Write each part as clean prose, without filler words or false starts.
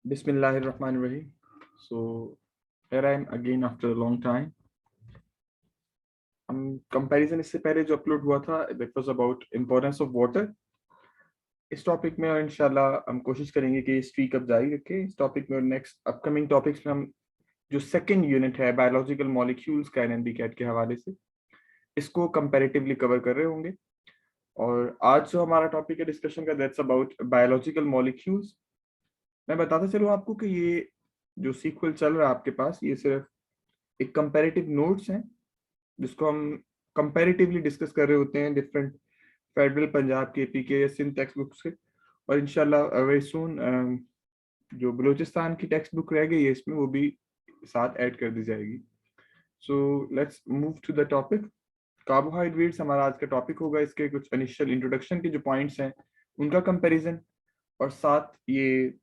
Bismillahirrahmanirrahim. So here I am again after a long time. Comparison इससे पहले जो upload हुआ था that was about importance of water. इस टॉपिक में और इंशाल्लाह हम कोशिश करेंगे कि इस स्ट्रीक अब जारी रखें इस टॉपिक में। और नेक्स्ट अपकमिंग टॉपिक्स में हम जो सेकंड यूनिट है बायोलॉजिकल मॉलिक्यूल्स का एनएमडी कैट के हवाले से इसको कंपैरेटिवली कवर कर रहे होंगे। और आज जो हमारा टॉपिक है डिस्कशन का दैट्स अबाउट बायोलॉजिकल मॉलिक्यूल्स। मैं बताता चलूँ आपको कि ये जो सीक्वल चल रहा है आपके पास ये सिर्फ एक कंपैरेटिव नोट्स हैं जिसको हम कंपैरेटिवली डिस्कस कर रहे होते हैं डिफरेंट फेडरल पंजाब के पी के या सिंध टेक्स्ट बुक्स के। और इंशाल्लाह वेरी सून जो बलूचिस्तान की टेक्स्ट बुक रह गई है इसमें वो भी साथ ऐड कर दी जाएगी। So let's move to the topic. Carbohydrates हमारा आज का टॉपिक होगा। इसके कुछ इनिशियल इंट्रोडक्शन के जो पॉइंट्स हैं उनका कंपैरिजन और साथ ये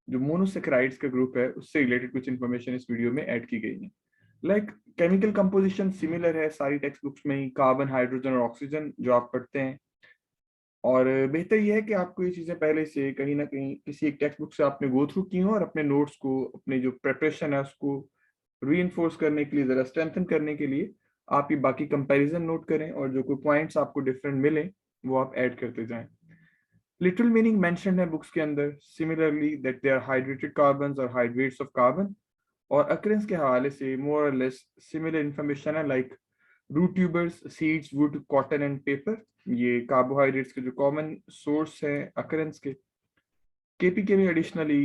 जो मोनोसेकेराइड्स का ग्रुप है उससे रिलेटेड कुछ इन्फॉर्मेशन इस वीडियो में ऐड की गई है। लाइक केमिकल कंपोजिशन सिमिलर है सारी टेक्स्ट बुक्स में ही, कार्बन हाइड्रोजन और ऑक्सीजन जो आप पढ़ते हैं। और बेहतर यह है कि आपको ये चीजें पहले से कहीं ना कहीं किसी एक टेक्स्ट बुक से आपने गो थ्रू की हो और अपने नोट्स को अपने जो प्रेपरेशन है उसको री करने के लिए जरा स्ट्रेंथन करने के लिए आप ये बाकी कंपैरिजन नोट करें और जो कोई पॉइंट्स आपको डिफरेंट मिले वो आप ऐड करते जाएं। लिटरल मीनिंग मेंशन है बुक्स के अंदर similarly that they are hydrated carbons और हाइड्रेट्स ऑफ कार्बन। और अकरेंस के हवाले से मोर और लेस सिमिलर इंफॉर्मेशन है like root tubers seeds wood cotton and paper. ये कार्बोहाइड्रेट्स के जो कॉमन सोर्स है अकरेंस के। केपीके में एडिशनली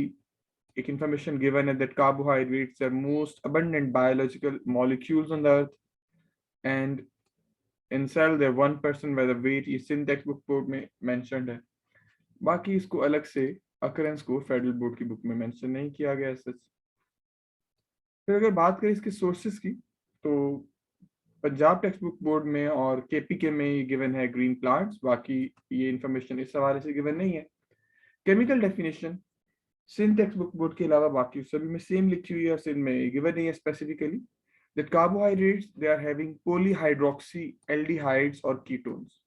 एक इंफॉर्मेशन गिवन है that carbohydrates are most abundant biological molecules on the earth and in cell they're 1% by the weight। ये Sindh text book board में मेंशन्ड है। बाकी इसको अलग से अकरेंस को फेडरल बोर्ड की बुक में मेंशन नहीं किया गया है सच। फिर अगर बात करें इसके सोर्सेज की तो पंजाब टेक्स्ट बुक बोर्ड में और केपीके में ये गिवन है ग्रीन प्लांट्स। बाकी ये इंफॉर्मेशन इस हवाले से गिवन नहीं है। Chemical definition Sindh text book board के अलावा बाकी सभी में सेम लिखी हुई है और सिंध में गिवन नहीं है specifically that carbohydrates they are having polyhydroxy aldehydes और कीटोन्स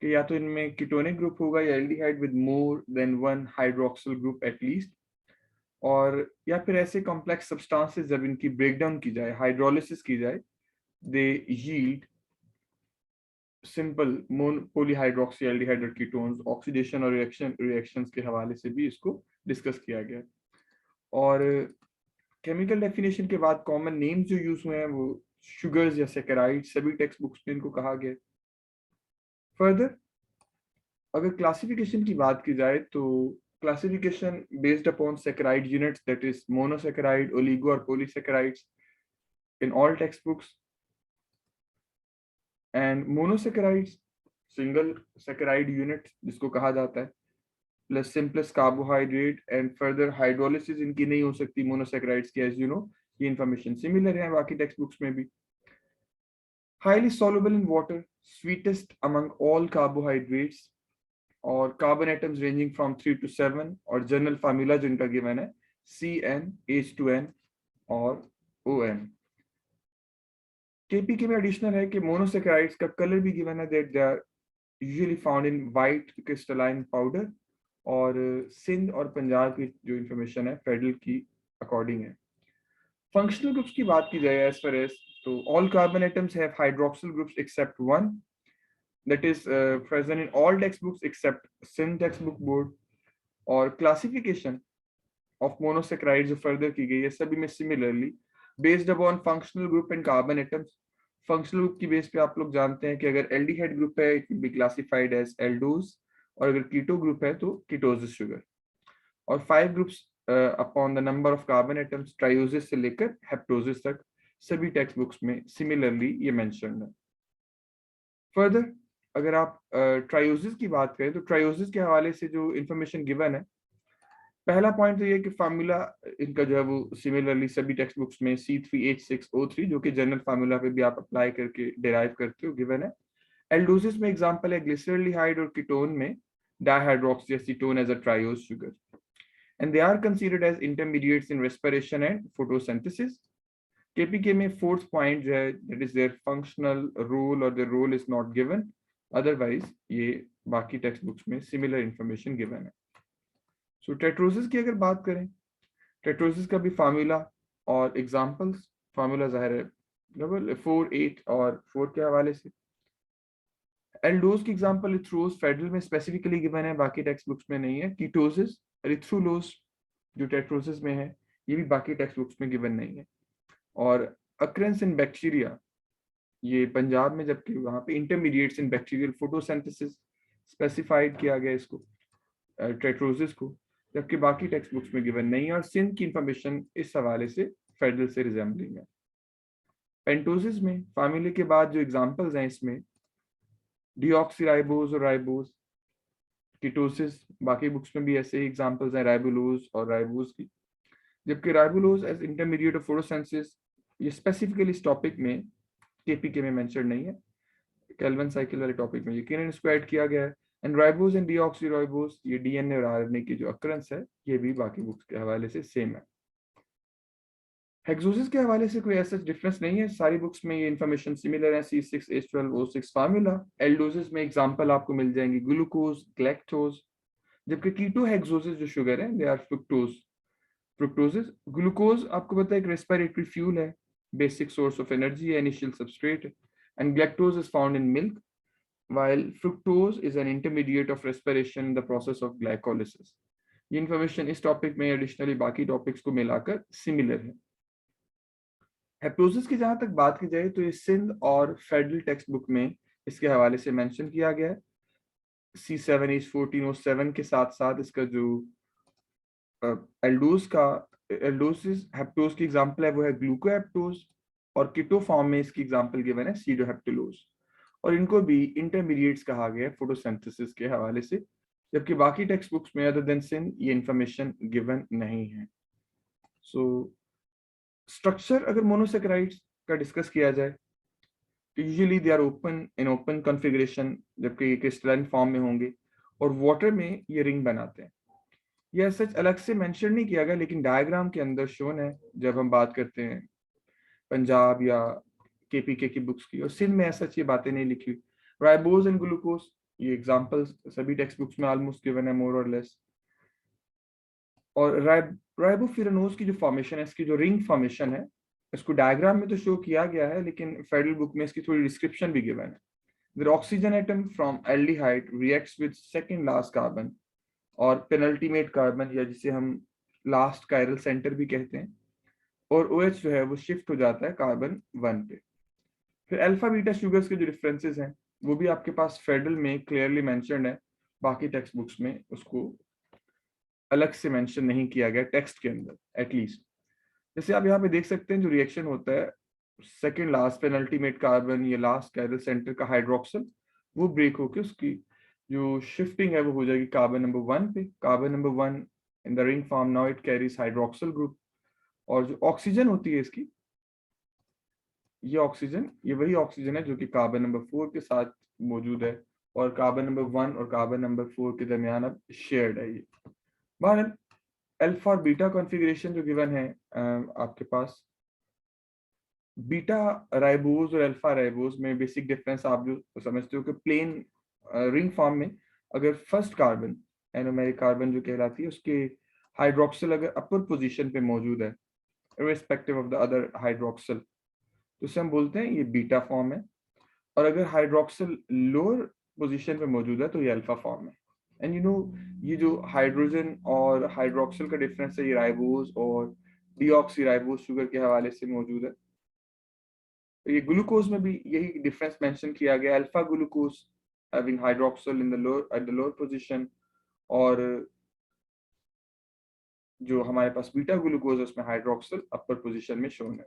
कि या तो इनमें कीटोनिक ग्रुप होगा या aldehyde with more than one hydroxyl group at least. और या फिर ऐसे कॉम्प्लेक्स सब्सटेंसेस जब इनकी ब्रेकडाउन की जाए हाइड्रोलिसिस की जाए they yield simple polyhydroxyaldehyde और कीटोन्स। ऑक्सीडेशन और रिएक्शंस के हवाले से भी इसको डिस्कस किया गया। और केमिकल डेफिनेशन के बाद कॉमन नेम्स जो यूज हुए हैं वो शुगर्स या सेकेराइड्स सभी टेक्स्ट बुक्स में इनको कहा गया। फर्दर अगर क्लासिफिकेशन की बात की जाए तो classification based upon saccharide units that is monosaccharide oligo और polysaccharides in all text books. And monosaccharides single saccharide unit जिसको कहा जाता है plus simplest carbohydrate and further hydrolysis इनकी नहीं हो सकती मोनोसेकेराइड्स की एज यू नो। ये इंफॉर्मेशन सिमिलर है बाकी टेक्स्ट बुक्स में भी। Highly soluble in water, sweetest among all carbohydrates और carbon atoms ranging from 3 to 7 और जनरल फार्मूला जो इनका गिवन है CnH2n और ON। केपीके में एडिशनल है कि मोनोसेकेराइड्स का कलर भी गिवन है that they are usually found in white crystalline powder. और सिंध और पंजाब की जो इंफॉर्मेशन है फेडरल की अकॉर्डिंग है। फंक्शनल ग्रुप्स की बात की जाए एज फर एज तो all carbon atoms have hydroxyl groups except one that is present in all text books except Sindh text book board. और क्लासिफिकेशन ऑफ मोनोसेकेराइड्स जो फर्दर की गई है सभी में similarly based upon functional group and carbon atoms. Functional group की base पे आप लोग जानते हैं कि अगर एल्डिहाइड ग्रुप है it will be classified as aldose और अगर कीटो ग्रुप है तो कीटोसिस शुगर। और 5 groups upon the number of carbon atoms trioses से लेकर हेप्टोसिस तक सभी टेक्स्ट बुक्स में सिमिलरली ये मेंशन है। फर्दर अगर आप ट्रायोसिस की बात करें तो ट्रायोसिस के हवाले से जो इंफॉर्मेशन गिवन है पहला पॉइंट तो ये कि फार्मूला इनका जो है वो सिमिलरली सभी टेक्स्ट बुक्स में C3H6O3 जो कि जनरल फार्मूला पे भी आप अप्लाई करके डिराइव करते हो गिवन है। एल्डोसिस में एग्जांपल है ग्लिसरॉल्डिहाइड और कीटोन में dihydroxyacetone as a triose sugar and they are considered as intermediates in respiration and photosynthesis. KPK में फोर्थ पॉइंट जो है that is their functional role और their role is not given. Otherwise ये बाकी text books में similar information given है। So टेट्रोसिस की अगर बात करें, टेट्रोसिस का भी फार्मूला और एग्जांपल्स, फार्मूला जाहिर है डबल 4 8 और 4 के हवाले से। एल्डोज की एग्जांपल इथ्रोज फेडरल में स्पेसिफिकली गिवन है, बाकी टेक्स्ट बुक्स में नहीं है। कीटोसिस, एरिथ्रोलोज जो टेट्रोसिस में है, ये भी बाकी टेक्स्ट बुक्स में गिवन नहीं है। और अक्रेंस इन बैक्टीरिया, ये पंजाब में, जबकि वहां पे इंटरमीडिएट्स इन बैक्टीरियल फोटोसिंथेसिस स्पेसिफाइड किया गया इसको, टेट्रोसिस को, जबकि बाकी टेक्स्ट बुक्स में गिवन नहीं है। और सिंध की इंफॉर्मेशन इस हवाले से फेडरल से रिजेंबलिंग है। पेंटोसिस में फार्मूले के बाद जो एग्जांपल्स हैं इसमें डीऑक्सीराइबोज और राइबोज। कीटोसिस, बाकी बुक्स में भी ऐसे ही एग्जांपल्स हैं राइबोलोज और राइबोज की, जबकि ribulose as intermediate of photosynthesis ये स्पेसिफिकली इस टॉपिक में केपीके में मेंशन नहीं है, केल्विन साइकिल वाले टॉपिक में यकीनन इसको ऐड किया गया है। एंड राइबोज एंड डीऑक्सीराइबोज, ये डीएनए और आरएनए की जो अकरेंस है, ये भी बाकी बुक्स के हवाले से सेम है। हेक्सोसिस के हवाले से कोई ऐसा डिफरेंस नहीं है, सारी बुक्स में ये इन्फॉर्मेशन सिमिलर है, C6H12O6 फार्मूला। एल्डोसिस में एग्जांपल आपको मिल जाएंगे ग्लूकोज, ग्लैक्टोज, जबकि कीटो हेक्सोसिस जो शुगर है, दे आर फ्रुक्टोज। फ्रुक्टोसिस, ग्लूकोज आपको पता है एक रेस्पिरेटरी फ्यूल है, बेसिक सोर्स ऑफ एनर्जी है, इनिशियल सबस्ट्रेट है। And galactose is found in milk, while fructose is an intermediate of respiration in the process of glycolysis। ये information इस topic में एडिशनली बाकी टॉपिक्स को मिलाकर सिमिलर है। हेप्टोसिस की जहां तक बात की जाए तो ये सिंध और फेडरल टेक्स्ट बुक में इसके हवाले से मेंशन किया गया है। C7H14O7 के साथ साथ इसका जो एल्डोस का एल्डोसिस हेप्टोस की एग्जांपल है वो है ग्लूकोहेप्टोस, और कीटो फॉर्म में इसकी एग्जांपल गिवन है सीडोहेप्टुलोज, और इनको भी इंटरमीडिएट्स कहा गया है फोटोसिंथेसिस के हवाले से, जबकि बाकी टेक्स्ट बुक्स में अदर देन सिन ये इंफॉर्मेशन गिवन नहीं है। सो स्ट्रक्चर अगर मोनोसेकेराइड्स का डिस्कस किया जाए तो usually they are open in open configuration, जबकि ये क्रिस्टलाइन फॉर्म में होंगे और वाटर में ये रिंग बनाते हैं। यह सच अलग से मेंशन नहीं किया गया, लेकिन डायग्राम के अंदर शोन है जब हम बात करते हैं पंजाब या केपीके की बुक्स की, और सिंध में ऐसा ये बातें नहीं लिखी हुई। राइबोज एंड ग्लूकोज, ये एग्जांपल्स सभी टेक्स्ट बुक्स में ऑलमोस्ट गिवन है मोर और लेस। और राइबोफ्यूरानोज की जो फॉर्मेशन है, इसकी जो रिंग फॉर्मेशन है, इसको डायग्राम में तो शो किया गया है, लेकिन फेडरल बुक में इसकी थोड़ी डिस्क्रिप्शन भी गिवन है। The oxygen atom from aldehyde reacts with second last carbon और penultimate carbon, या जिसे हम लास्ट कायरल सेंटर भी कहते हैं, और OH जो है वो शिफ्ट हो जाता है कार्बन 1 पे। फिर अल्फा बीटा शुगर्स के जो डिफरेंसेस हैं वो भी आपके पास फेडरल में क्लियरली मेंशन्ड है, बाकी टेक्स्ट बुक्स में उसको अलग से मेंशन नहीं किया गया टेक्स्ट के अंदर एटलीस्ट। जैसे आप यहाँ पे देख सकते हैं जो रिएक्शन होता है सेकेंड लास्ट पेनल्टीमेट कार्बन, ये लास्ट कायरल सेंटर का हाइड्रोक्सिल, वो ब्रेक होके उसकी जो शिफ्टिंग है वो हो जाएगी कार्बन नंबर 1 पे। Carbon number 1 in the ring form now it carries hydroxyl group, और जो ऑक्सीजन होती है इसकी, ये ऑक्सीजन, ये वही ऑक्सीजन है जो कि कार्बन नंबर 4 के साथ मौजूद है, और कार्बन नंबर 1 और कार्बन नंबर 4 के दरमियान अब शेयर्ड है ये। बहरहाल अल्फा और बीटा कॉन्फ़िगरेशन जो गिवन है आपके पास, बीटा राइबोज और अल्फा राइबोज में बेसिक डिफरेंस आप जो समझते हो कि प्लेन रिंग फॉर्म में अगर फर्स्ट कार्बन, एनोमेरिक कार्बन जो कहलाती है, उसके हाइड्रोक्सिल अगर अपर पोजीशन पे मौजूद है irrespective of the other hydroxyl, तो उसे हम बोलते हैं ये बीटा फॉर्म है। और अगर हाइड्रोक्सिल लोअर पोजीशन पे मौजूद है तो ये अल्फा फॉर्म है। एंड यू नो ये जो हाइड्रोजन और हाइड्रोक्सिल का डिफरेंस है, ये राइबोज और डीऑक्सी राइबोज शुगर के हवाले से मौजूद है। ये ग्लूकोज में भी यही डिफरेंस मेंशन किया गया, alpha glucose having hydroxyl in the lower at the lower position, और जो हमारे पास बीटा ग्लूकोज है उसमें हाइड्रोक्सिल अपर पोजीशन में शोन है।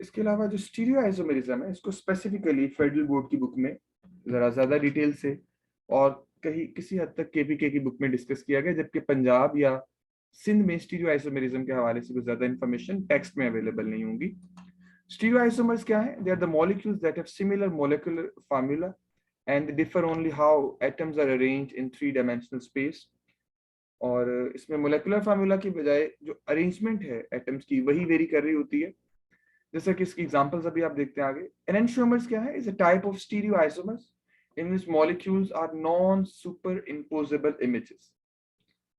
इसके अलावा जो स्टीरियो आइसोमेरिज्म है, इसको स्पेसिफिकली फेडरल बोर्ड की बुक में जरा ज्यादा डिटेल से और कहीं किसी हद तक केपीके की बुक में डिस्कस किया गया, जबकि पंजाब या सिंध में स्टीरियो आइसोमेरिज्म के हवाले से कुछ ज्यादा इंफॉर्मेशन टेक्स्ट में अवेलेबल नहीं होंगी। स्टीरियोआइसोमर्स क्या है? They are the molecules that have similar molecular formula and they differ only how atoms are arranged in three-dimensional space। और इसमें मोलेकुलर फार्मूला की बजाय जो अरेंजमेंट है एटम्स की वही वेरी कर रही होती है, जैसा कि इसकी एग्जांपल्स अभी आप देखते हैं आगे। एनेंटियोमर्स क्या है? Is a type of stereoisomers in which molecules are non-superimposable images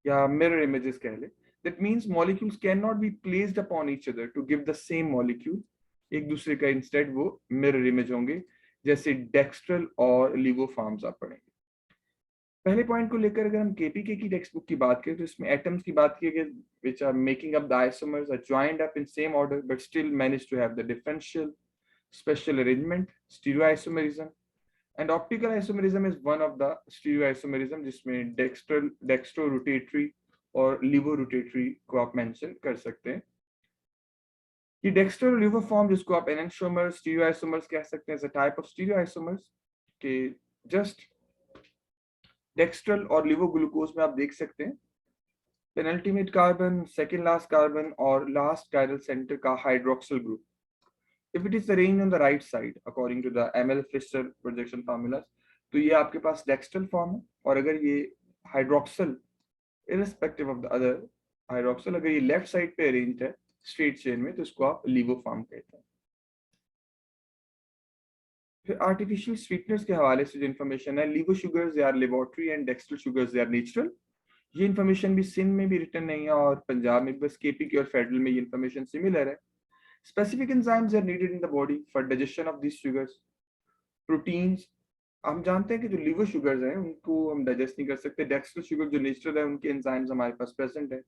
या mirror images कह ले. That means molecules cannot be placed upon each other to give the same molecule. एक दूसरे का instead वो mirror image होंगे, जैसे डेक्स्ट्रल और लिवोफॉर्म्स आप पढ़ेंगे. पहले पॉइंट को लेकर अगर हम केपीके की टेक्स्ट बुक की बात करें तो इसमें एटम्स की बात की गई which are making up the isomers are joined up in same order but still manage to have the differential special arrangement stereoisomerism. And optical isomerism is one of the stereoisomerism जिसमें dextrorotatory और levorotatory को आप mention कर सकते हैं. ये dextro और लिवोफॉर्म जिसको आप एनेंटियोमर स्टीरियोआइसोमर्स कह सकते हैं, a type of stereoisomers के just डेक्स्ट्रल और लिवोग्लूकोज में आप देख सकते हैं penultimate carbon, second last carbon और लास्ट कायरल सेंटर का hydroxyl group. If it is arranged on the right side according to the ML-Fisher projection formulas, तो ये आपके पास डेक्स्ट्रल फॉर्म है. और अगर ये hydroxyl irrespective of the other hydroxyl अगर ये लेफ्ट साइड पे अरेंज्ड है स्ट्रेट चेन में तो इसको आप लिवो फॉर्म कहते हैं. फिर आर्टिफिशियल स्वीटनर्स के हवाले से जो इन्फॉर्मेशन है, laevo sugars they are laboratory and dextral sugars they are natural. ये इन्फॉर्मेशन भी सिंध में भी रिटर्न नहीं है और पंजाब में बस केपीके और फेडरल में ये इन्फॉर्मेशन सिमिलर है. Specific enzymes are needed in the body for digestion of these sugars. Proteins, हम जानते हैं कि जो लिवर शुगर्स हैं उनको हम डाइजेस्ट नहीं कर सकते. डेक्स्ट्रल शुगर जो नेचुरल है उनके एंजाइम्स हमारे पास प्रेजेंट है.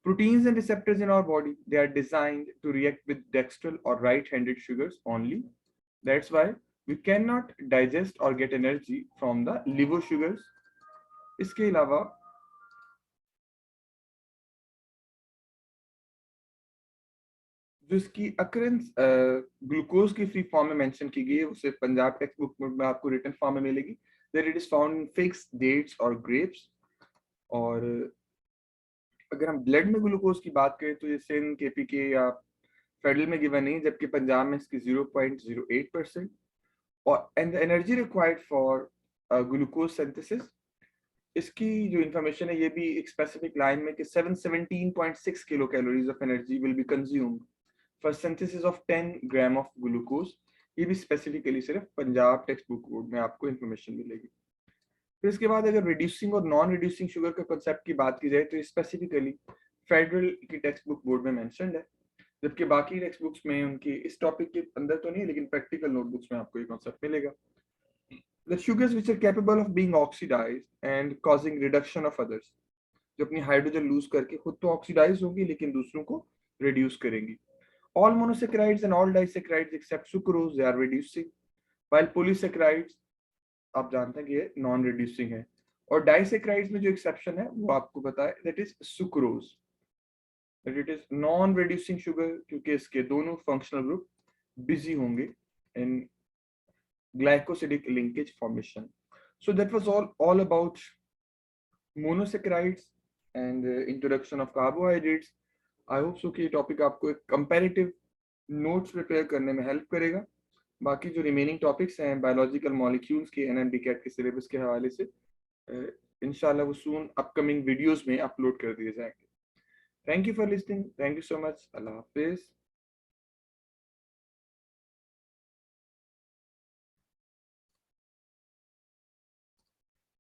Proteins and receptors in our body, they are designed to react with dextral or right-handed sugars only. That's why we cannot digest or get energy from the liver sugars. इसके अलावा जो इसकी occurrence glucose की free form में mention की गई है उसे पंजाब टेक्स्ट बुक में आपको रिटन फॉर्म में मिलेगी. That it is found in figs, dates और ग्रेप्स. और अगर हम ब्लड में ग्लूकोज की बात करें तो ये सिंध, केपीके या फेडरल में गिवन नहीं, जबकि पंजाब में इसकी 0.08%. और and the energy required for glucose synthesis, इसकी जो इंफॉर्मेशन है ये भी एक स्पेसिफिक लाइन में कि 717.6 kilo calories of energy will be consumed for synthesis of 10 gram of glucose. ये भी स्पेसिफिकली सिर्फ पंजाब टेक्स्ट बुक में आपको इंफॉर्मेशन मिलेगी. फिर इसके बाद अगर रिड्यूसिंग और नॉन रिड्यूसिंग शुगर का कांसेप्ट की बात की जाए तो स्पेसिफिकली फेडरल की टेक्स्ट बुक बोर्ड में मेंशन्ड है, जबकि बाकी टेक्स्ट बुक्स में उनकी इस टॉपिक के अंदर तो नहीं लेकिन प्रैक्टिकल नोटबुक्स में आपको ये कांसेप्ट मिलेगा. The sugars which are capable of being oxidized and causing reduction of others, जो अपनी हाइड्रोजन लूज करके खुद तो ऑक्सीडाइज होगी लेकिन दूसरों को रिड्यूस करेंगी. All monosaccharides and all disaccharides except sucrose they are reducing, while polysaccharides आप जानते हैं कि ये नॉन रिड्यूसिंग है. और डाइसैक्राइड्स में जो एक्सेप्शन है वो आपको पता है, that is sucrose, that it is non reducing sugar क्योंकि इसके दोनों फंक्शनल ग्रुप बिजी होंगे इन glycosidic linkage formation. So that was all about monosaccharides and introduction of carbohydrates. I hope so कि टॉपिक आपको एक कंपैरेटिव नोट्स प्रिपेयर करने में help करेगा. बाकी जो रिमेनिंग टॉपिक्स हैं बायोलॉजिकल मॉलिक्यूल्स के एनएमडीकैट के सिलेबस के हवाले से इंशाल्लाह वो सून अपकमिंग वीडियोस में अपलोड कर दिए जाएंगे. Thank you for listening. Thank you so much. Allah Hafiz.